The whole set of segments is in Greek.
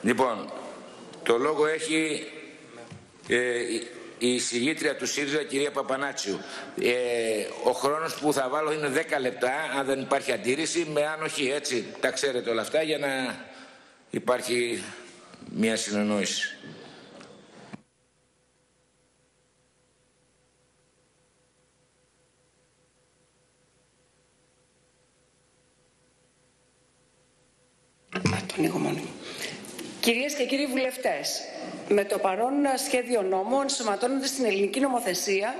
Λοιπόν, το λόγο έχει η συγγήτρια του ΣΥΡΙΖΑ, κυρία Παπανάτσιου. Ο χρόνος που θα βάλω είναι 10 λεπτά, αν δεν υπάρχει αντίρρηση, με άνοχη, έτσι, τα ξέρετε όλα αυτά, για να υπάρχει μια συνεννόηση. Κυρίες και κύριοι βουλευτές, με το παρόν σχέδιο νόμου ενσωματώνονται στην ελληνική νομοθεσία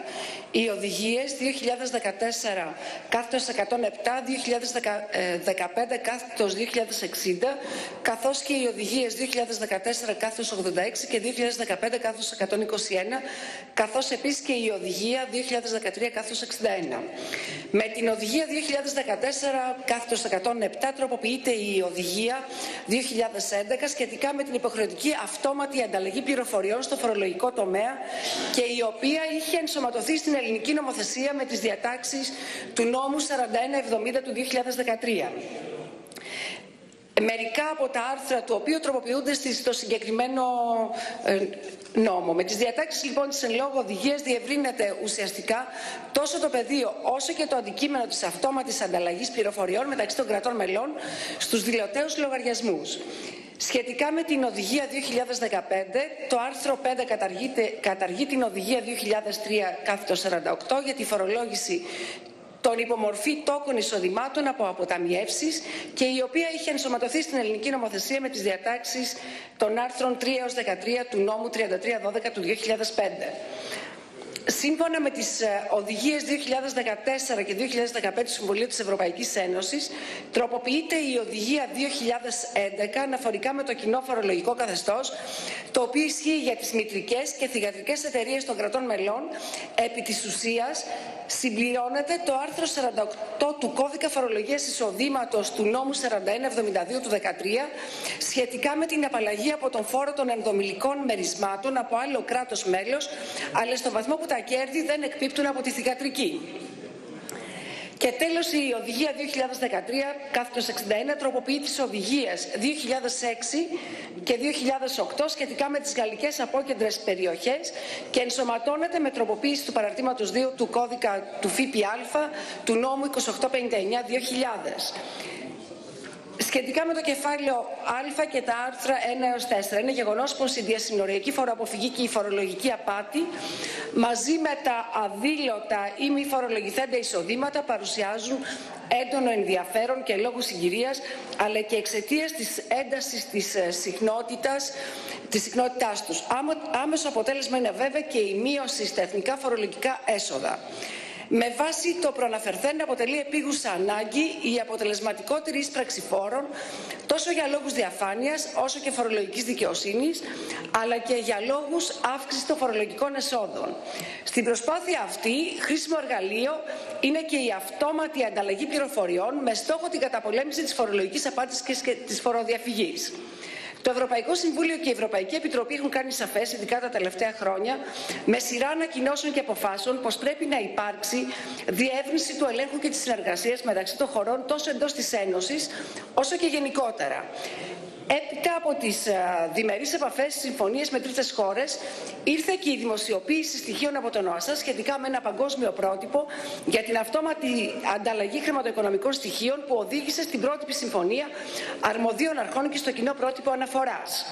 οι οδηγίες 2014/107, 2015/2060, καθώς και οι οδηγίες 2014/86 και 2015/121, καθώς επίσης και η οδηγία 2013/61. Με την οδηγία 2014/107 τροποποιείται η οδηγία 2011 σχετικά με την υποχρεωτική αυτόματη ανταλλαγή πληροφοριών στο φορολογικό τομέα και η οποία είχε ενσωματωθεί στην ελληνική νομοθεσία με τις διατάξεις του νόμου 4170 του 2013. Μερικά από τα άρθρα του οποίου τροποποιούνται στο συγκεκριμένο νόμο. Με τις διατάξεις λοιπόν της εν λόγω οδηγίας διευρύνεται ουσιαστικά τόσο το πεδίο όσο και το αντικείμενο της αυτόματης ανταλλαγής πληροφοριών μεταξύ των κρατών μελών στους δηλωταίους λογαριασμούς. Σχετικά με την οδηγία 2015, το άρθρο 5 καταργεί την οδηγία 2003/48 για τη φορολόγηση των υπομορφή τόκων εισοδημάτων από αποταμιεύσεις και η οποία είχε ενσωματωθεί στην ελληνική νομοθεσία με τις διατάξεις των άρθρων 3 έως 13 του νόμου 3312 του 2005. Σύμφωνα με τις οδηγίες 2014 και 2015 του Συμβουλίου της Ευρωπαϊκής Ένωσης, τροποποιείται η οδηγία 2011 αναφορικά με το κοινό φορολογικό καθεστώς, το οποίο ισχύει για τις μητρικές και θυγατρικές εταιρείες των κρατών μελών. Επί της ουσίας, συμπληρώνεται το άρθρο 48 του Κώδικα Φορολογίας Εισοδήματος του νόμου 4172 του 2013 σχετικά με την απαλλαγή από τον φόρο των ενδομηλικών μερισμάτων από άλλο κράτος μέλος, αλλά στο βαθμό που τα κέρδη δεν εκπίπτουν από τη θυγατρική. Και τέλος, η οδηγία 2013/61 τροποποιεί τις οδηγίες 2006 και 2008 σχετικά με τις γαλλικές απόκεντρες περιοχές και ενσωματώνεται με τροποποίηση του παραρτήματος 2 του κώδικα του ΦΠΑ του νόμου 2859/2000. Σχετικά με το κεφάλαιο Α και τα άρθρα 1 έως 4, είναι γεγονός πως η διασυνοριακή φοροαποφυγή και η φορολογική απάτη μαζί με τα αδήλωτα ή μη φορολογηθέντα εισοδήματα παρουσιάζουν έντονο ενδιαφέρον και λόγω συγκυρίας, αλλά και εξαιτίας της έντασης της συχνότητάς τους. Άμεσο αποτέλεσμα είναι βέβαια και η μείωση στα εθνικά φορολογικά έσοδα. Με βάση το προαναφερθέν αποτελεί επίγουσα ανάγκη η αποτελεσματικότερη εισπράξη φόρων τόσο για λόγους διαφάνειας όσο και φορολογικής δικαιοσύνης, αλλά και για λόγους αύξησης των φορολογικών εσόδων. Στην προσπάθεια αυτή, χρήσιμο εργαλείο είναι και η αυτόματη ανταλλαγή πληροφοριών με στόχο την καταπολέμηση της φορολογικής απάτης και της φοροδιαφυγής. Το Ευρωπαϊκό Συμβούλιο και η Ευρωπαϊκή Επιτροπή έχουν κάνει σαφές, ειδικά τα τελευταία χρόνια, με σειρά ανακοινώσεων και αποφάσεων, πως πρέπει να υπάρξει διεύρυνση του ελέγχου και της συνεργασίας μεταξύ των χωρών τόσο εντός της Ένωσης, όσο και γενικότερα. Έπειτα από τις διμερείς επαφές, συμφωνίες με τρίτες χώρες, ήρθε και η δημοσιοποίηση στοιχείων από τον ΟΑΣΑ σχετικά με ένα παγκόσμιο πρότυπο για την αυτόματη ανταλλαγή χρηματοοικονομικών στοιχείων που οδήγησε στην πρότυπη συμφωνία αρμοδίων αρχών και στο κοινό πρότυπο αναφοράς.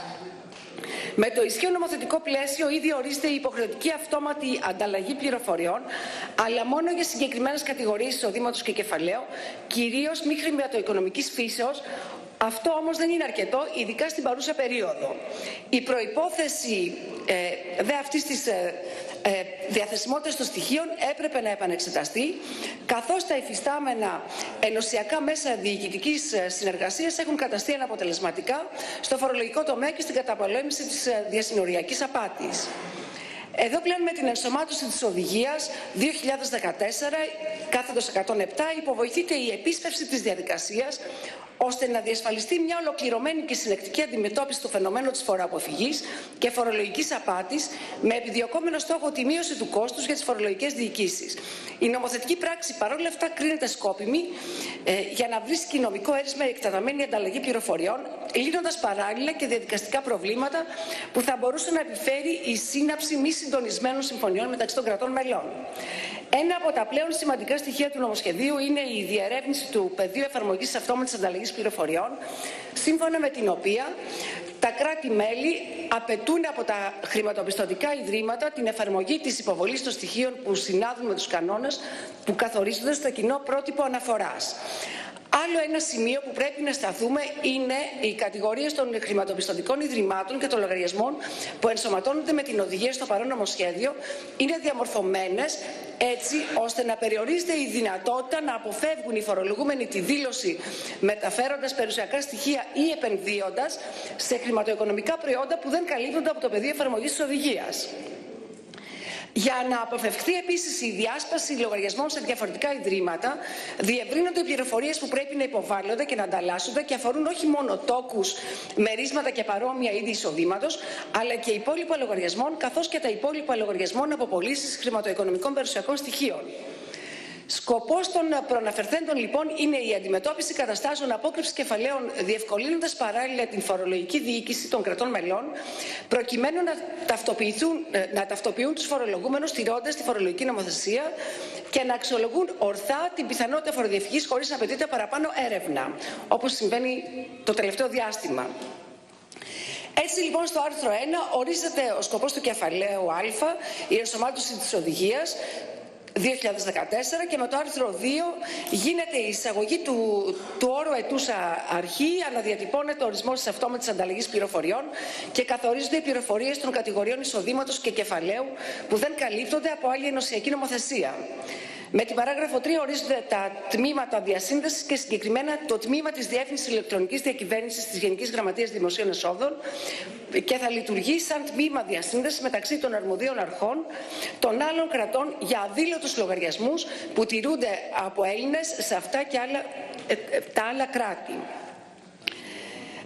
Με το ισχύον νομοθετικό πλαίσιο ήδη ορίζεται η υποχρεωτική αυτόματη ανταλλαγή πληροφοριών, αλλά μόνο για συγκεκριμένες κατηγορίες εισοδήματος και κεφαλαίου, κυρίως μη χρηματοοικονομικής φύσεως. Αυτό όμως δεν είναι αρκετό, ειδικά στην παρούσα περίοδο. Η προϋπόθεση δε αυτής της διαθεσιμότητας των στοιχείων έπρεπε να επανεξεταστεί, καθώς τα υφιστάμενα ενωσιακά μέσα διοικητικής συνεργασίας έχουν καταστεί αναποτελεσματικά στο φορολογικό τομέα και στην καταπολέμηση της διασυνοριακής απάτης. Εδώ πλέον με την ενσωμάτωση της οδηγίας 2014/107 υποβοηθείται η επίσπευση της διαδικασίας, ώστε να διασφαλιστεί μια ολοκληρωμένη και συνεκτική αντιμετώπιση του φαινομένου της φοροαποφυγής και φορολογικής απάτης, με επιδιωκόμενο στόχο τη μείωση του κόστους για τις φορολογικές διοικήσεις. Η νομοθετική πράξη παρόλα αυτά κρίνεται σκόπιμη για να βρίσκει νομικό αίρισμα η εκτεταμένη ανταλλαγή πληροφοριών, λύνοντας παράλληλα και διαδικαστικά προβλήματα που θα μπορούσε να επιφέρει η σύναψη μη συντονισμένων συμφωνιών μεταξύ των κρατών μελών. Ένα από τα πλέον σημαντικά στοιχεία του νομοσχεδίου είναι η διερεύνηση του πεδίου εφαρμογής της αυτόματης ανταλλαγής πληροφοριών, σύμφωνα με την οποία τα κράτη-μέλη απαιτούν από τα χρηματοπιστωτικά ιδρύματα την εφαρμογή της υποβολής των στοιχείων που συνάδουν με τους κανόνες που καθορίζονται στο κοινό πρότυπο αναφοράς. Άλλο ένα σημείο που πρέπει να σταθούμε είναι οι κατηγορίες των χρηματοπιστωτικών ιδρυμάτων και των λογαριασμών που ενσωματώνονται με την οδηγία στο παρόν νομοσχέδιο είναι διαμορφωμένες έτσι ώστε να περιορίζεται η δυνατότητα να αποφεύγουν οι φορολογούμενοι τη δήλωση μεταφέροντας περιουσιακά στοιχεία ή επενδύοντας σε χρηματοοικονομικά προϊόντα που δεν καλύπτονται από το πεδίο εφαρμογής της οδηγίας. Για να αποφευχθεί επίσης η διάσπαση λογαριασμών σε διαφορετικά ιδρύματα, διευρύνονται οι πληροφορίες που πρέπει να υποβάλλονται και να ανταλλάσσονται και αφορούν όχι μόνο τόκους, μερίσματα και παρόμοια είδη εισοδήματος, αλλά και υπόλοιπα λογαριασμών, καθώς και τα υπόλοιπα λογαριασμών από πωλήσεις χρηματοοικονομικών περιουσιακών στοιχείων. Σκοπός των προαναφερθέντων λοιπόν είναι η αντιμετώπιση καταστάσεων απόκρυψης κεφαλαίων, διευκολύνοντας παράλληλα την φορολογική διοίκηση των κρατών μελών, προκειμένου να ταυτοποιούν τους φορολογούμενους τηρώντας τη φορολογική νομοθεσία και να αξιολογούν ορθά την πιθανότητα φοροδιαφυγής χωρίς να απαιτείται παραπάνω έρευνα, όπως συμβαίνει το τελευταίο διάστημα. Έτσι λοιπόν στο άρθρο 1 ορίζεται ο σκοπός του κεφαλαίου Α, η ενσωμάτωση της οδηγίας 2014, και με το άρθρο 2 γίνεται η εισαγωγή του όρου ετούσα αρχή, αναδιατυπώνεται ο ορισμός της αυτόματης ανταλλαγής πληροφοριών και καθορίζονται οι πληροφορίες των κατηγοριών εισοδήματος και κεφαλαίου που δεν καλύπτονται από άλλη ενωσιακή νομοθεσία. Με την παράγραφο 3 ορίζονται τα τμήματα διασύνδεσης και συγκεκριμένα το τμήμα της Διεύθυνσης Ηλεκτρονικής Διακυβέρνησης της Γενικής Γραμματείας Δημοσίων Εσόδων και θα λειτουργεί σαν τμήμα διασύνδεσης μεταξύ των αρμοδίων αρχών των άλλων κρατών για αδήλωτους λογαριασμούς που τηρούνται από Έλληνες σε αυτά και τα άλλα κράτη.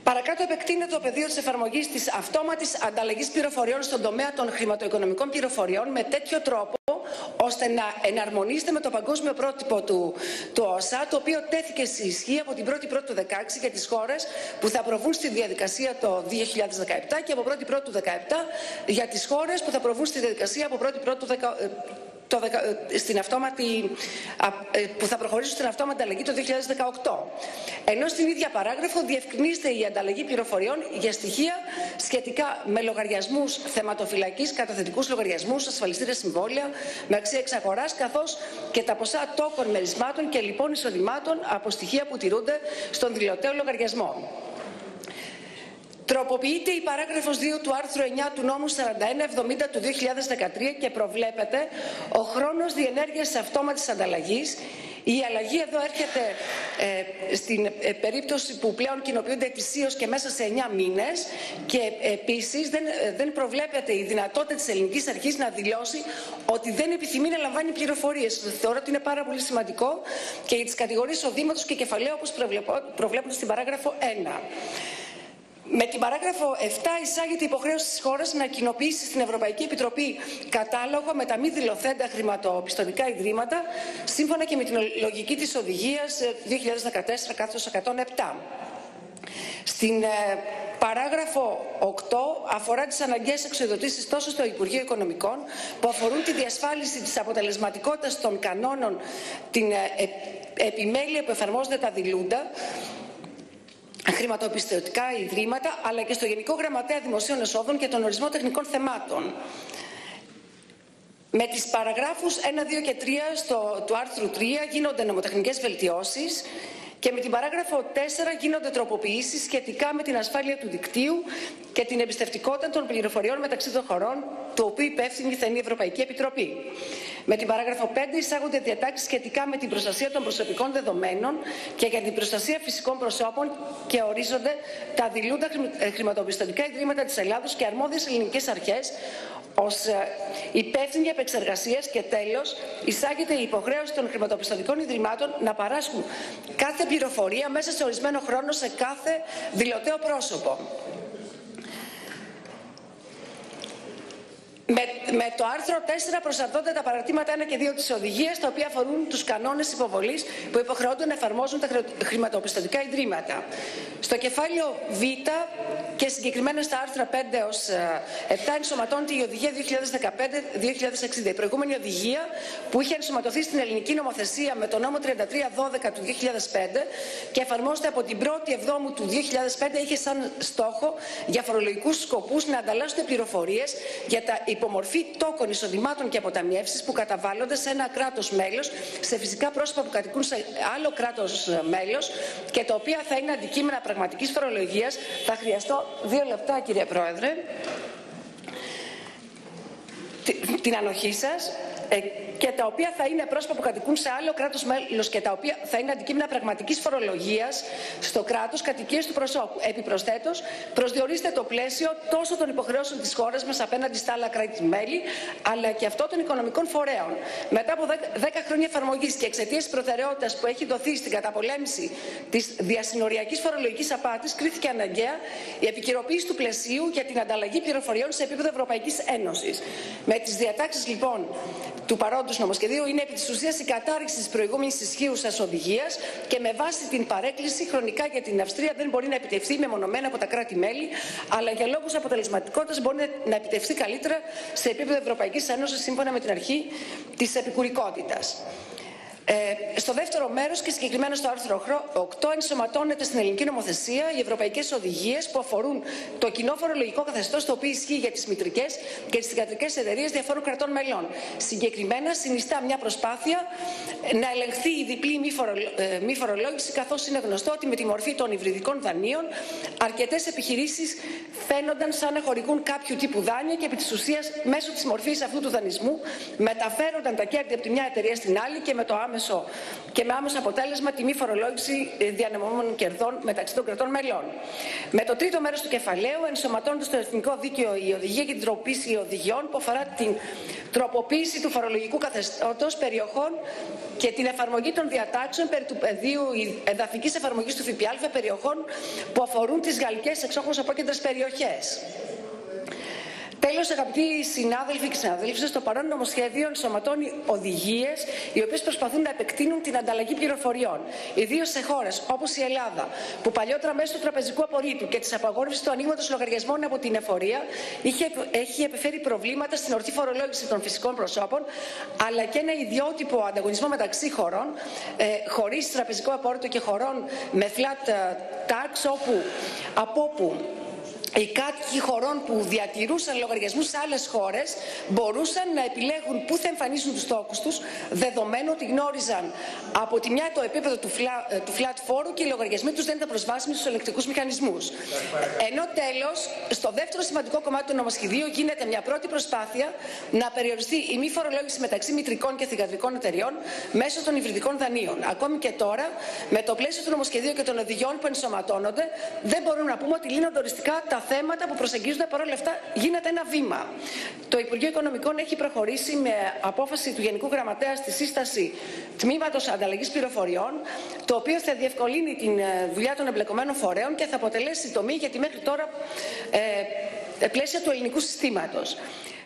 Παρακάτω επεκτείνεται το πεδίο της εφαρμογής της αυτόματης ανταλλαγής πληροφοριών στον τομέα των χρηματοοικονομικών πληροφοριών με τέτοιο τρόπο ώστε να εναρμονίζεται με το παγκόσμιο πρότυπο του ΟΣΑ, το οποίο τέθηκε σε ισχύ από την 1η Πρώτου 2016 για τις χώρες που θα προβούν στη διαδικασία το 2017 και από 1η Πρώτου 2017 για τις χώρες που θα προβούν στη διαδικασία από 1η Πρώτου που θα προχωρήσουν στην αυτόματη ανταλλαγή το 2018. Ενώ στην ίδια παράγραφο διευκρινίζεται η ανταλλαγή πληροφοριών για στοιχεία σχετικά με λογαριασμούς θεματοφυλακής, καταθετικούς λογαριασμούς, ασφαλιστήρια συμβόλαια με αξία εξαγοράς, καθώς και τα ποσά τόκων, μερισμάτων και λοιπόν εισοδημάτων από στοιχεία που τηρούνται στον δηλωτέο λογαριασμό. Τροποποιείται η παράγραφος 2 του άρθρου 9 του νόμου 4170 του 2013 και προβλέπεται ο χρόνος διενέργειας της αυτόματης ανταλλαγής. Η αλλαγή εδώ έρχεται στην περίπτωση που πλέον κοινοποιούνται ετησίως και μέσα σε 9 μήνες και επίσης δεν προβλέπεται η δυνατότητα της ελληνικής αρχής να δηλώσει ότι δεν επιθυμεί να λαμβάνει πληροφορίες. Θεωρώ ότι είναι πάρα πολύ σημαντικό και για τις κατηγορίες οδήματος και κεφαλαίου όπως προβλέπονται στην παράγραφο 1. Με την παράγραφο 7 εισάγεται η υποχρέωση της χώρας να κοινοποιήσει στην Ευρωπαϊκή Επιτροπή κατάλογο με τα μη δηλωθέντα χρηματοπιστωτικά ιδρύματα, σύμφωνα και με την λογική της οδηγίας 2014/107. Στην παράγραφο 8 αφορά τις αναγκαίες εξοδοτήσεις τόσο στο Υπουργείο Οικονομικών που αφορούν τη διασφάλιση της αποτελεσματικότητας των κανόνων, την επιμέλεια που εφαρμόζονται τα δηλούντα χρηματοπιστωτικά ιδρύματα, αλλά και στο Γενικό Γραμματέα Δημοσίων Εσόδων και τον ορισμό τεχνικών θεμάτων. Με τις παραγράφους 1, 2 και 3 του άρθρου 3 γίνονται νομοτεχνικές βελτιώσεις και με την παράγραφο 4 γίνονται τροποποιήσεις σχετικά με την ασφάλεια του δικτύου και την εμπιστευτικότητα των πληροφοριών μεταξύ των χωρών, το οποίο υπεύθυνη θα είναι η Ευρωπαϊκή Επιτροπή. Με την παράγραφο 5 εισάγονται διατάξεις σχετικά με την προστασία των προσωπικών δεδομένων και για την προστασία φυσικών προσώπων και ορίζονται τα δηλούντα χρηματοπιστωτικά ιδρύματα της Ελλάδος και αρμόδιες ελληνικές αρχές ως υπεύθυνοι επεξεργασίας και τέλος εισάγεται η υποχρέωση των χρηματοπιστωτικών ιδρυμάτων να παράσχουν κάθε πληροφορία μέσα σε ορισμένο χρόνο σε κάθε δηλωτέο πρόσωπο. Με το άρθρο 4 προσαρτώνται τα παραρτήματα 1 και 2 της οδηγίας, τα οποία αφορούν τους κανόνες υποβολής που υποχρεώνται να εφαρμόζουν τα χρηματοπιστωτικά ιδρύματα. Στο κεφάλαιο Β και συγκεκριμένα στα άρθρα 5 έως 7 ενσωματώνεται η οδηγία 2015-2060. Η προηγούμενη οδηγία που είχε ενσωματωθεί στην ελληνική νομοθεσία με το νόμο 3312 του 2005 και εφαρμόζεται από την 1η Εβδόμου του 2005 είχε σαν στόχο για φορολογικούς σκοπούς να ανταλλάσσονται πληροφορίες για τα υπομορφή τόκων, εισοδημάτων και αποταμιεύσεις που καταβάλλονται σε ένα κράτος μέλος, σε φυσικά πρόσωπα που κατοικούν σε άλλο κράτος μέλος και τα οποία θα είναι αντικείμενα πραγματικής φορολογίας. Θα χρειαστώ 2 λεπτά, κύριε Πρόεδρε, την ανοχή σας. Και τα οποία θα είναι πρόσωπα που κατοικούν σε άλλο κράτος μέλος και τα οποία θα είναι αντικείμενα πραγματικής φορολογίας στο κράτος κατοικίας του προσώπου. Επιπροσθέτως, προσδιορίζεται το πλαίσιο τόσο των υποχρεώσεων της χώρας μας απέναντι στα άλλα κράτη-μέλη, αλλά και αυτό των οικονομικών φορέων. Μετά από 10 χρόνια εφαρμογής και εξαιτίας της προτεραιότητας που έχει δοθεί στην καταπολέμηση της διασυνοριακής φορολογικής απάτης, κρίθηκε αναγκαία η επικαιροποίηση του πλαισίου για την ανταλλαγή πληροφοριών σε επίπεδο Ευρωπαϊκής Ένωσης. Με τις διατάξεις λοιπόν του παρόντος νομοσχεδίου είναι επί της ουσίας η κατάρριξη της προηγούμενης ισχύουσας οδηγίας και με βάση την παρέκκληση χρονικά για την Αυστρία δεν μπορεί να επιτευχθεί μεμονωμένα από τα κράτη-μέλη, αλλά για λόγους αποτελεσματικότητας μπορεί να επιτευχθεί καλύτερα σε επίπεδο Ευρωπαϊκής Ένωσης σύμφωνα με την αρχή της επικουρικότητας. Στο δεύτερο μέρος και συγκεκριμένα στο άρθρο 8 ενσωματώνεται στην ελληνική νομοθεσία οι ευρωπαϊκές οδηγίες που αφορούν το κοινό φορολογικό καθεστώς το οποίο ισχύει για τις μητρικές και τις θυγατρικές εταιρείες διαφόρων κρατών μελών. Συγκεκριμένα συνιστά μια προσπάθεια να ελεγχθεί η διπλή μη φορολόγηση, καθώς είναι γνωστό ότι με τη μορφή των υβριδικών δανείων αρκετές επιχειρήσεις φαίνονταν σαν να χορηγούν κάποιου τύπου δάνεια και επί της ουσίας μέσω της μορφής αυτού του δανεισμού μεταφέρονταν τα κέρδη από τη μια εταιρεία στην άλλη και με άμεσο αποτέλεσμα τη μη φορολόγηση διανεμόμενων κερδών μεταξύ των κρατών μελών. Με το τρίτο μέρος του κεφαλαίου ενσωματώνεται στο εθνικό δίκαιο η οδηγία για την τροποποίηση οδηγιών που αφορά την τροποποίηση του φορολογικού καθεστώτος περιοχών και την εφαρμογή των διατάξεων περί του πεδίου εδαφικής εφαρμογής του ΦΠΑ περιοχών που αφορούν τις γαλλικές εξόχως απόκεντρες περιοχές. Τέλος, αγαπητοί συνάδελφοι και συναδέλφοι, στο παρόν νομοσχέδιο ενσωματώνει οδηγίες οι οποίες προσπαθούν να επεκτείνουν την ανταλλαγή πληροφοριών. Ιδίως σε χώρες όπως η Ελλάδα, που παλιότερα μέσω του τραπεζικού απορρίτου και της απαγόρευσης του ανοίγματος λογαριασμών από την εφορία έχει επιφέρει προβλήματα στην ορθή φορολόγηση των φυσικών προσώπων, αλλά και ένα ιδιότυπο ανταγωνισμό μεταξύ χωρών χωρίς τραπεζικό απόρριτο και χωρών με flat tax, από όπου οι κάτοικοι χωρών που διατηρούσαν λογαριασμούς σε άλλες χώρες μπορούσαν να επιλέγουν πού θα εμφανίσουν τους τόκους τους, δεδομένου ότι γνώριζαν από τη μια το επίπεδο του flat φόρου και οι λογαριασμοί τους δεν ήταν προσβάσιμοι στους ελεκτρικούς μηχανισμούς. Ενώ τέλος, στο δεύτερο σημαντικό κομμάτι του νομοσχεδίου γίνεται μια πρώτη προσπάθεια να περιοριστεί η μη φορολόγηση μεταξύ μητρικών και θυγατρικών εταιριών μέσω των υβριδικών δανείων. Ακόμη και τώρα, με το πλαίσιο του νομοσχεδίου και των οδηγιών που ενσωματώνονται, δεν μπορούμε να πούμε ότι λύνονται οριστικά τα θέματα που προσεγγίζονται. Παρόλα αυτά γίνεται ένα βήμα. Το Υπουργείο Οικονομικών έχει προχωρήσει με απόφαση του Γενικού Γραμματέα στη σύσταση τμήματος ανταλλαγής πληροφοριών, το οποίο θα διευκολύνει την δουλειά των εμπλεκομένων φορέων και θα αποτελέσει τομή για τη μέχρι τώρα πλαίσια του ελληνικού συστήματος.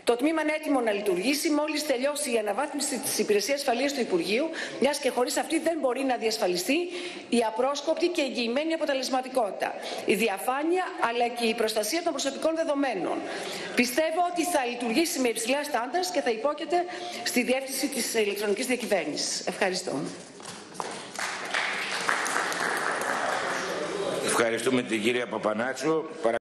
Το τμήμα είναι έτοιμο να λειτουργήσει μόλις τελειώσει η αναβάθμιση της Υπηρεσίας Ασφαλείας του Υπουργείου, μιας και χωρίς αυτή δεν μπορεί να διασφαλιστεί η απρόσκοπτη και εγγυημένη αποτελεσματικότητα, η διαφάνεια αλλά και η προστασία των προσωπικών δεδομένων. Πιστεύω ότι θα λειτουργήσει με υψηλά στάνταρ και θα υπόκειται στη διεύθυνση της ηλεκτρονικής διακυβέρνησης. Ευχαριστώ. Ευχαριστούμε την κυρία Παπανάτσου.